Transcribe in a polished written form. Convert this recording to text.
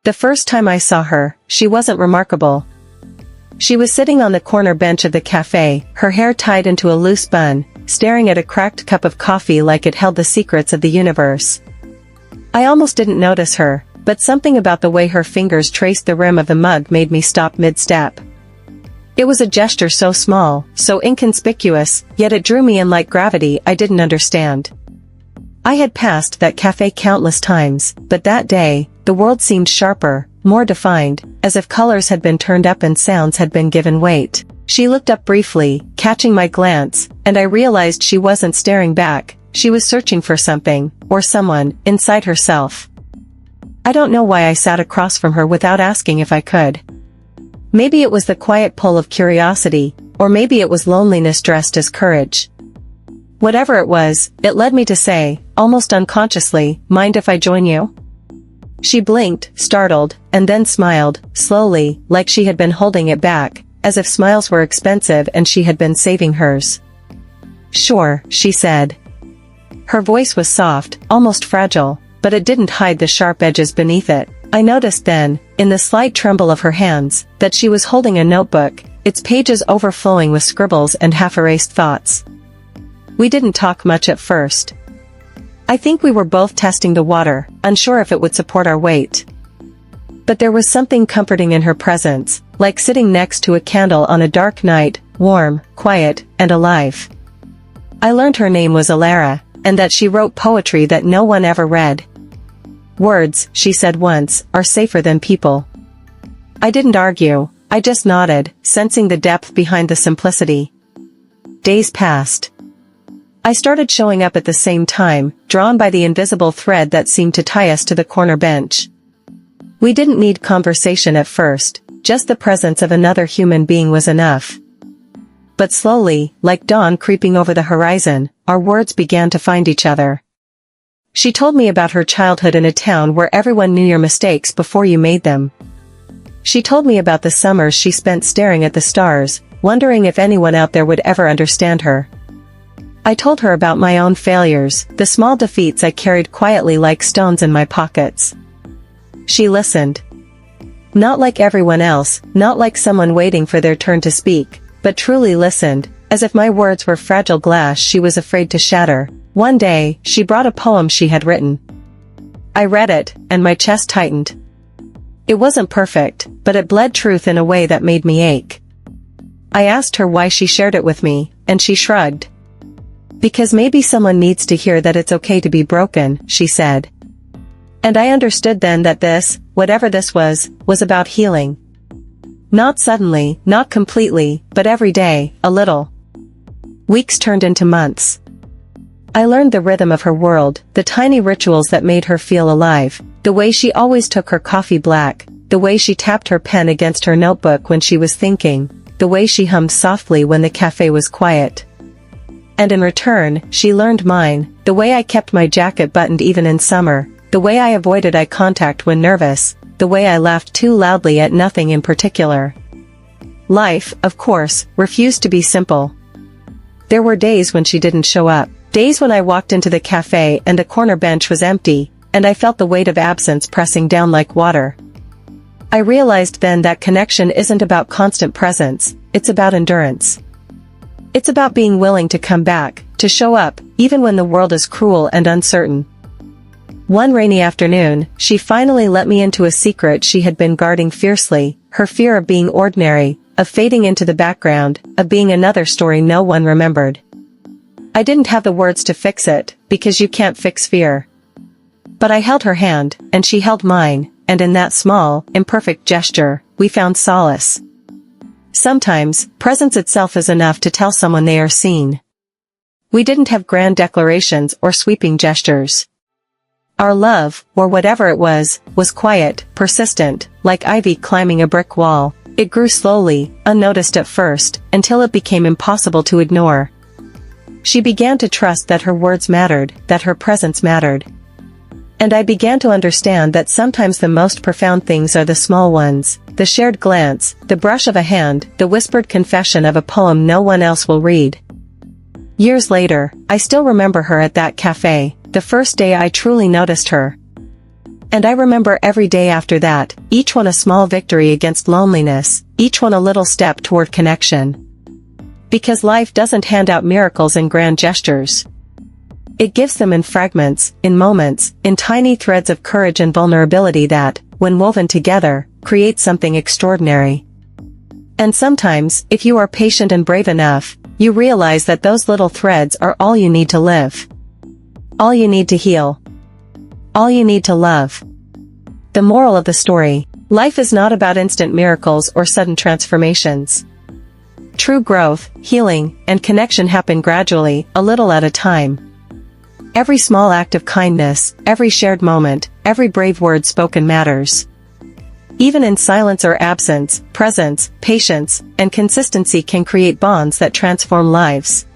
The first time I saw her, she wasn't remarkable. She was sitting on the corner bench of the cafe, her hair tied into a loose bun, staring at a cracked cup of coffee like it held the secrets of the universe. I almost didn't notice her, but something about the way her fingers traced the rim of the mug made me stop mid-step. It was a gesture so small, so inconspicuous, yet it drew me in like gravity I didn't understand. I had passed that cafe countless times, but that day, the world seemed sharper, more defined, as if colors had been turned up and sounds had been given weight. She looked up briefly, catching my glance, and I realized she wasn't staring back, she was searching for something, or someone, inside herself. I don't know why I sat across from her without asking if I could. Maybe it was the quiet pull of curiosity, or maybe it was loneliness dressed as courage. Whatever it was, it led me to say, almost unconsciously, "Mind if I join you?" She blinked, startled, and then smiled, slowly, like she had been holding it back, as if smiles were expensive and she had been saving hers. "Sure," she said. Her voice was soft, almost fragile, but it didn't hide the sharp edges beneath it. I noticed then, in the slight tremble of her hands, that she was holding a notebook, its pages overflowing with scribbles and half-erased thoughts. We didn't talk much at first. I think we were both testing the water, unsure if it would support our weight. But there was something comforting in her presence, like sitting next to a candle on a dark night, warm, quiet, and alive. I learned her name was Alara, and that she wrote poetry that no one ever read. "Words," she said once, "are safer than people." I didn't argue, I just nodded, sensing the depth behind the simplicity. Days passed. I started showing up at the same time, drawn by the invisible thread that seemed to tie us to the corner bench. We didn't need conversation at first, just the presence of another human being was enough. But slowly, like dawn creeping over the horizon, our words began to find each other. She told me about her childhood in a town where everyone knew your mistakes before you made them. She told me about the summers she spent staring at the stars, wondering if anyone out there would ever understand her. I told her about my own failures, the small defeats I carried quietly like stones in my pockets. She listened. Not like everyone else, not like someone waiting for their turn to speak, but truly listened, as if my words were fragile glass she was afraid to shatter. One day, she brought a poem she had written. I read it, and my chest tightened. It wasn't perfect, but it bled truth in a way that made me ache. I asked her why she shared it with me, and she shrugged. Because maybe someone needs to hear that it's okay to be broken, she said. And I understood then that this, whatever this was about healing. Not suddenly, not completely, but every day, a little. Weeks turned into months. I learned the rhythm of her world, the tiny rituals that made her feel alive, the way she always took her coffee black, the way she tapped her pen against her notebook when she was thinking, the way she hummed softly when the cafe was quiet. And in return, she learned mine, the way I kept my jacket buttoned even in summer, the way I avoided eye contact when nervous, the way I laughed too loudly at nothing in particular. Life, of course, refused to be simple. There were days when she didn't show up. Days when I walked into the cafe and the corner bench was empty, and I felt the weight of absence pressing down like water. I realized then that connection isn't about constant presence, it's about endurance. It's about being willing to come back, to show up, even when the world is cruel and uncertain. One rainy afternoon, she finally let me into a secret she had been guarding fiercely, her fear of being ordinary, of fading into the background, of being another story no one remembered. I didn't have the words to fix it, because you can't fix fear. But I held her hand, and she held mine, and in that small, imperfect gesture, we found solace. Sometimes, presence itself is enough to tell someone they are seen. We didn't have grand declarations or sweeping gestures. Our love, or whatever it was quiet, persistent, like ivy climbing a brick wall. It grew slowly, unnoticed at first, until it became impossible to ignore. She began to trust that her words mattered, that her presence mattered. And I began to understand that sometimes the most profound things are the small ones, the shared glance, the brush of a hand, the whispered confession of a poem no one else will read. Years later, I still remember her at that cafe, the first day I truly noticed her. And I remember every day after that, each one a small victory against loneliness, each one a little step toward connection. Because life doesn't hand out miracles in grand gestures. It gives them in fragments, in moments, in tiny threads of courage and vulnerability that, when woven together, create something extraordinary. And sometimes, if you are patient and brave enough, you realize that those little threads are all you need to live. All you need to heal. All you need to love. The moral of the story: life is not about instant miracles or sudden transformations. True growth, healing, and connection happen gradually, a little at a time. Every small act of kindness, every shared moment, every brave word spoken matters. Even in silence or absence, presence, patience, and consistency can create bonds that transform lives.